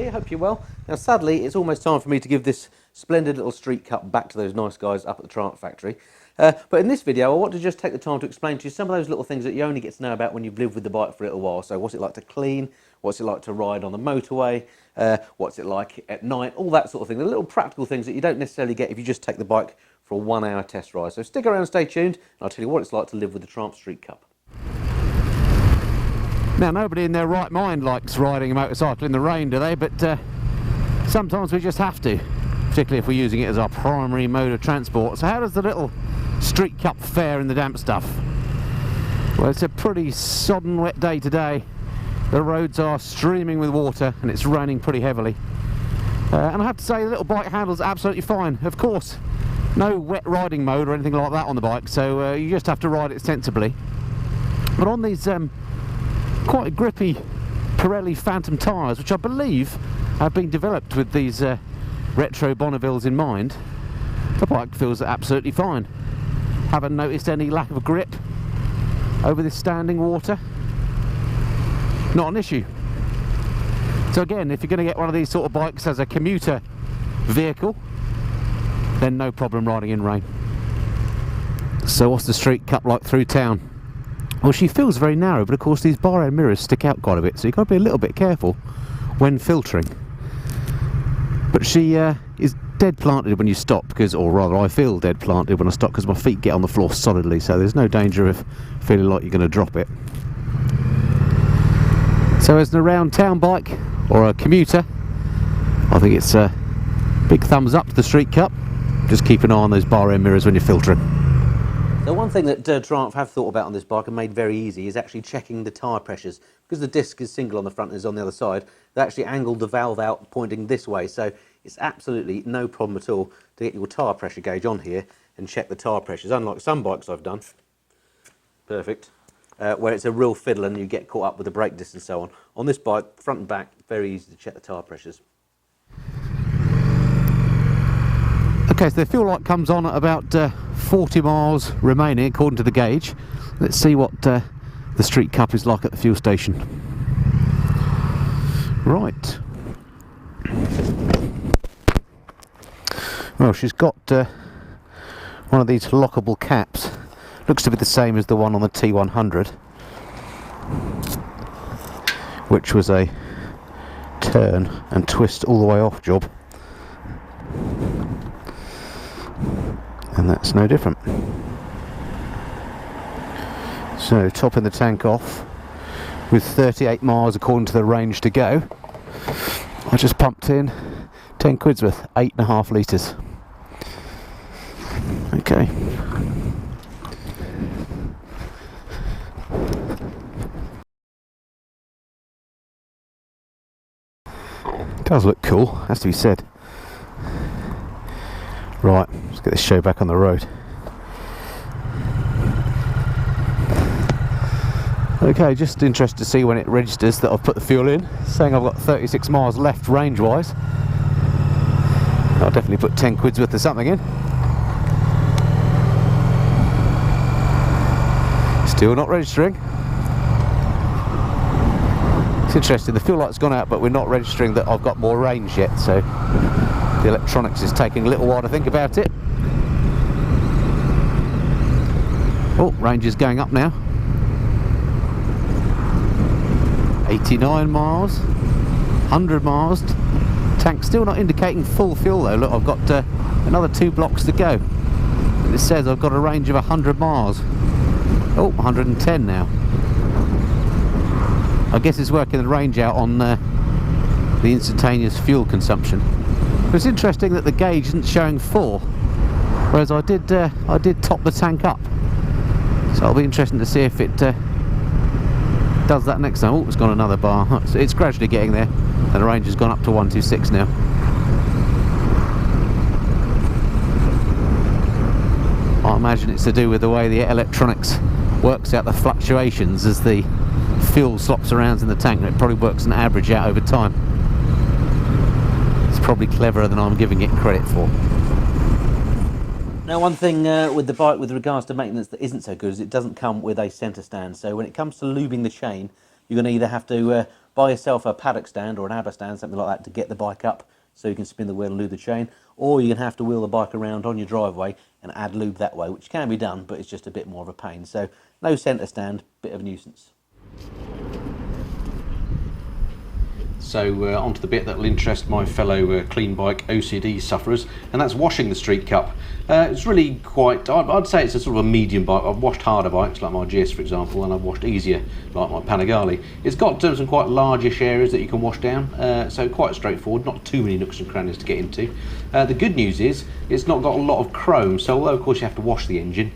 everybody, I hope you're well. Now sadly it's almost time for me to give this splendid little street cup back to those nice guys up at the Triumph factory. But in this video I want to just take the time to explain to you some of those little things that you only get to know about when you've lived with the bike for a little while. So what's it like to clean, what's it like to ride on the motorway, what's it like at night, all that sort of thing. The little practical things that you don't necessarily get if you just take the bike for a 1 hour test ride. So stick around and stay tuned and I'll tell you what it's like to live with the Triumph Street Cup. Now, nobody in their right mind likes riding a motorcycle in the rain, do they? But sometimes we just have to, particularly if we're using it as our primary mode of transport. So how does the little Street Cup fare in the damp stuff? Well, it's a pretty sodden wet day today. The roads are streaming with water and it's raining pretty heavily. And I have to say the little bike handles absolutely fine. Of course, no wet riding mode or anything like that on the bike, so you just have to ride it sensibly. But on these quite grippy Pirelli Phantom tyres, which I believe have been developed with these retro Bonnevilles in mind, the bike feels absolutely fine. Haven't noticed any lack of grip over this standing water. Not an issue. So again, if you're going to get one of these sort of bikes as a commuter vehicle, then no problem riding in rain. So what's the Street Cup like through town? Well, she feels very narrow, but of course these bar end mirrors stick out quite a bit, so you've got to be a little bit careful when filtering. But she is dead planted when you stop, because, or rather I feel dead planted when I stop, because my feet get on the floor solidly, so there's no danger of feeling like you're going to drop it. So as an around town bike, or a commuter, I think it's a big thumbs up to the Street Cup. Just keep an eye on those bar end mirrors when you're filtering. So one thing that Triumph have thought about on this bike and made very easy is actually checking the tyre pressures. Because the disc is single on the front and is on the other side, they actually angled the valve out pointing this way, so it's absolutely no problem at all to get your tyre pressure gauge on here and check the tyre pressures, unlike some bikes I've done. Perfect. Where it's a real fiddle and you get caught up with the brake disc and so on. On this bike, front and back, very easy to check the tyre pressures. Okay, so the fuel light comes on at about 40 miles remaining according to the gauge. Let's see what the Street Cup is like at the fuel station. Right. Well, she's got one of these lockable caps. Looks to be the same as the one on the T100, which was a turn and twist all the way off job. And that's no different. So topping the tank off with 38 miles according to the range to go. I just pumped in 10 quid's worth, 8.5 litres. Okay. Does look cool, has to be said. Right, let's get this show back on the road. Okay, just interested to see when it registers that I've put the fuel in, saying I've got 36 miles left range wise. I'll definitely put 10 quid's worth of something in. Still not registering. It's interesting, the fuel light's gone out but we're not registering that I've got more range yet, so the electronics is taking a little while to think about it. Oh, range is going up now. 89 miles, 100 miles. Tank still not indicating full fuel though. Look, I've got another 2 blocks to go. It says I've got a range of 100 miles. Oh, 110 now. I guess it's working the range out on the instantaneous fuel consumption. But it's interesting that the gauge isn't showing 4, whereas I did top the tank up. So it'll be interesting to see if it does that next time. Oh, it's gone another bar. So it's gradually getting there, and the range has gone up to 126 now. I imagine it's to do with the way the electronics works out the fluctuations as the fuel slops around in the tank, and it probably works an average out over time. It's probably cleverer than I'm giving it credit for. Now one thing with the bike with regards to maintenance that isn't so good is it doesn't come with a centre stand. So when it comes to lubing the chain, you're going to either have to buy yourself a paddock stand or an ABBA stand, something like that, to get the bike up so you can spin the wheel and lube the chain, or you can have to wheel the bike around on your driveway and add lube that way, which can be done, but it's just a bit more of a pain. So no centre stand, bit of a nuisance. So onto the bit that will interest my fellow clean bike OCD sufferers, and that's washing the Street Cup. It's really quite, I'd say it's a sort of a medium bike. I've washed harder bikes like my GS, for example, and I've washed easier like my Panigale. It's got some quite largish areas that you can wash down, so quite straightforward, not too many nooks and crannies to get into. The good news is it's not got a lot of chrome, so although of course you have to wash the engine,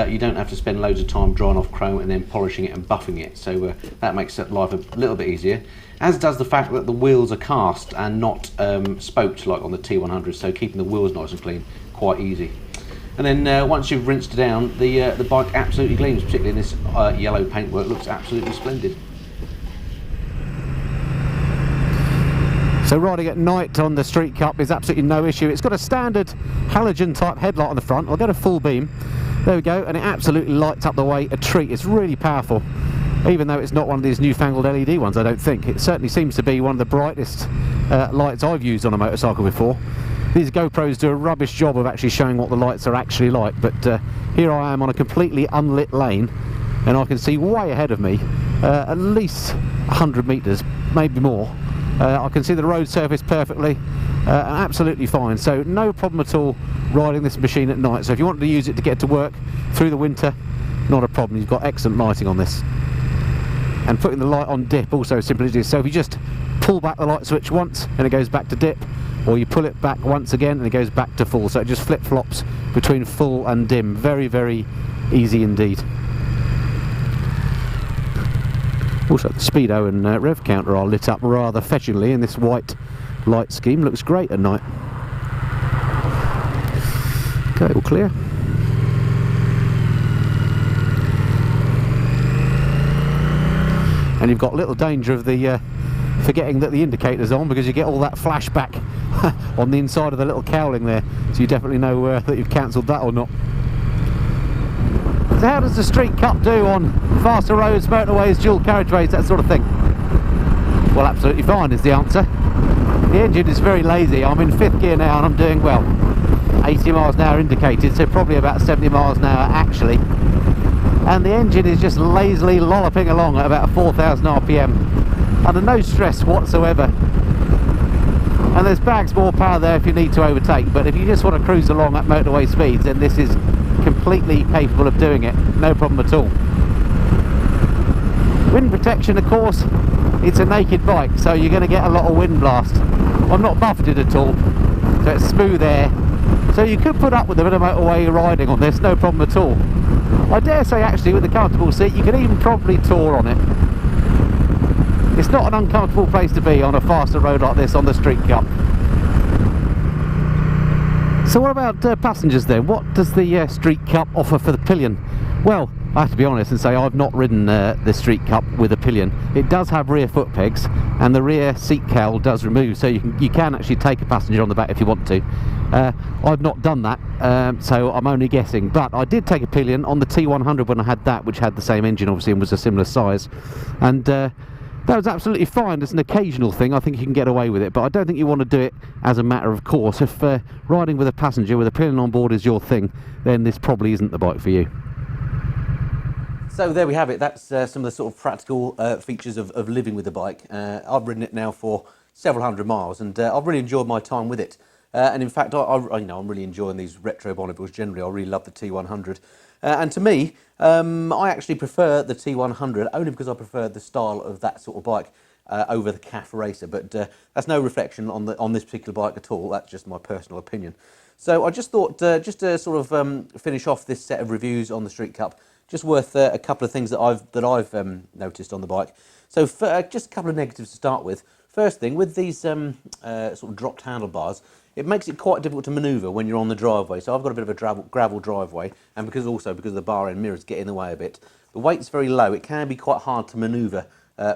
you don't have to spend loads of time drying off chrome and then polishing it and buffing it, so that makes life a little bit easier. As does the fact that the wheels are cast and not spoked like on the T100, so keeping the wheels nice and clean, quite easy. And then once you've rinsed it down, the bike absolutely gleams, particularly in this yellow paintwork, looks absolutely splendid. So riding at night on the Street Cup is absolutely no issue. It's got a standard halogen type headlight on the front. I'll get a full beam. There we go, and it absolutely lights up the way a treat. It's really powerful, even though it's not one of these newfangled LED ones, I don't think. It certainly seems to be one of the brightest lights I've used on a motorcycle before. These GoPros do a rubbish job of actually showing what the lights are actually like, but here I am on a completely unlit lane, and I can see way ahead of me, at least 100 metres, maybe more. I can see the road surface perfectly, absolutely fine, so no problem at all riding this machine at night. So if you wanted to use it to get to work through the winter, not a problem. You've got excellent lighting on this. And putting the light on dip also simple as it is. So if you just pull back the light switch once and it goes back to dip, or you pull it back once again and it goes back to full, so it just flip-flops between full and dim. Very, very easy indeed. Also the speedo and rev counter are lit up rather fetchingly in this white light scheme. Looks great at night. Okay, all clear. And you've got little danger of the forgetting that the indicator's on, because you get all that flashback on the inside of the little cowling there, so you definitely know that you've cancelled that or not. So how does the Street Cup do on faster roads, motorways, dual carriageways, that sort of thing? Well, absolutely fine is the answer. The engine is very lazy. I'm in 5th gear now and I'm doing well. 80 miles an hour indicated, so probably about 70 miles an hour actually. And the engine is just lazily lolloping along at about 4,000 RPM under no stress whatsoever. And there's bags more power there if you need to overtake, but if you just want to cruise along at motorway speeds, then this is completely capable of doing it, no problem at all. Wind protection, of course, it's a naked bike, so you're going to get a lot of wind blast. I'm not buffeted at all, so it's smooth air, so you could put up with a bit of motorway riding on this, no problem at all. I dare say actually with a comfortable seat you can even probably tour on it. It's not an uncomfortable place to be on a faster road like this on the Street Cup. So what about passengers then? What does the Street Cup offer for the pillion? Well, I have to be honest and say I've not ridden the Street Cup with a pillion. It does have rear foot pegs, and the rear seat cowl does remove, so you can actually take a passenger on the back if you want to. I've not done that, so I'm only guessing, but I did take a pillion on the T100 when I had that, which had the same engine obviously and was a similar size, and that was absolutely fine. As an occasional thing, I think you can get away with it, but I don't think you want to do it as a matter of course. If riding with a passenger with a pillion on board is your thing, then this probably isn't the bike for you. So there we have it. That's some of the sort of practical features of living with the bike. I've ridden it now for several hundred miles, and I've really enjoyed my time with it. And in fact, I'm really enjoying these retro Bonneville's generally. I really love the T100. And to me, I actually prefer the T100 only because I prefer the style of that sort of bike over the CAF Racer. But that's no reflection on this particular bike at all. That's just my personal opinion. So I just thought, just to sort of finish off this set of reviews on the Street Cup, just worth a couple of things that I've noticed on the bike. So just a couple of negatives to start with. First thing, with these sort of dropped handlebars, it makes it quite difficult to manoeuvre when you're on the driveway. So I've got a bit of a gravel driveway, and because of the bar end mirrors get in the way a bit, the weight's very low. It can be quite hard to manoeuvre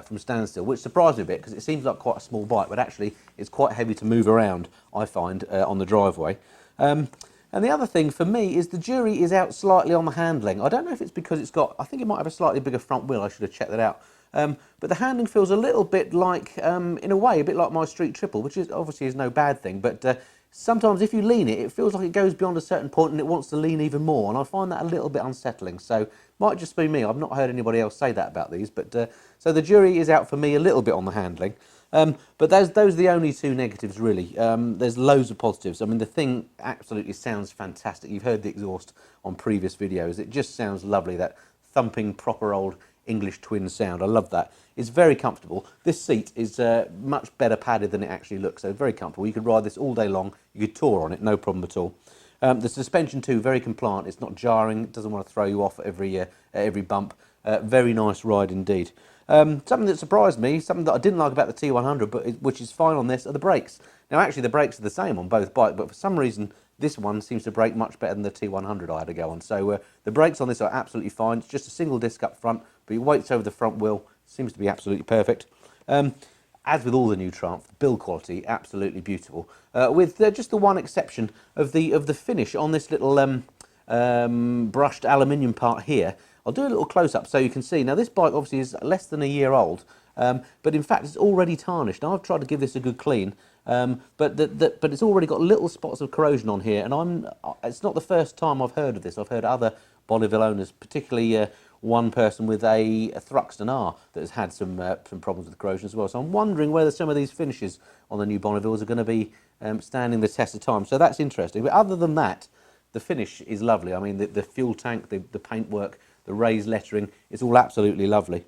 from standstill, which surprised me a bit because it seems like quite a small bike, but actually it's quite heavy to move around, I find, on the driveway. And the other thing for me is the jury is out slightly on the handling. I don't know if it's because it's got, I think it might have a slightly bigger front wheel, I should have checked that out. But the handling feels a little bit like, in a way, a bit like my Street Triple, which is obviously is no bad thing, but sometimes if you lean it, it feels like it goes beyond a certain point and it wants to lean even more, and I find that a little bit unsettling. So might just be me. I've not heard anybody else say that about these, but so the jury is out for me a little bit on the handling. But those are the only two negatives, really. There's loads of positives. I mean, the thing absolutely sounds fantastic. You've heard the exhaust on previous videos. It just sounds lovely, that thumping, proper old English twin sound. I love that. It's very comfortable. This seat is much better padded than it actually looks, so very comfortable. You could ride this all day long. You could tour on it, no problem at all. The suspension too, very compliant. It's not jarring. It doesn't want to throw you off at every bump. Very nice ride indeed. Something that surprised me, something that I didn't like about the T100, but which is fine on this, are the brakes. Now, actually, the brakes are the same on both bikes, but for some reason, this one seems to brake much better than the T100 I had to go on. So the brakes on this are absolutely fine. It's just a single disc up front, but your weight's over the front wheel. Seems to be absolutely perfect. As with all the new Triumph, the build quality absolutely beautiful. With just the one exception of the finish on this little brushed aluminium part here. I'll do a little close-up so you can see. Now, this bike obviously is less than a year old, but in fact it's already tarnished. Now, I've tried to give this a good clean, but it's already got little spots of corrosion on here, and it's not the first time I've heard of this. I've heard other Bonneville owners, particularly one person with a Thruxton R that has had some problems with corrosion as well. So I'm wondering whether some of these finishes on the new Bonnevilles are going to be standing the test of time. So that's interesting. But other than that, the finish is lovely. I mean, the fuel tank, the paintwork, the raised lettering, it's all absolutely lovely.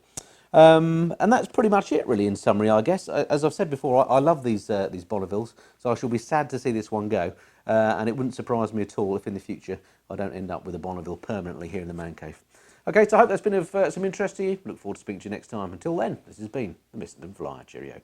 And that's pretty much it, really, in summary, I guess. As I've said before, I love these Bonnevilles, so I shall be sad to see this one go. And it wouldn't surprise me at all if in the future I don't end up with a Bonneville permanently here in the man cave. Okay, so I hope that's been of some interest to you. Look forward to speaking to you next time. Until then, this has been the Mr. Flyer. Cheerio.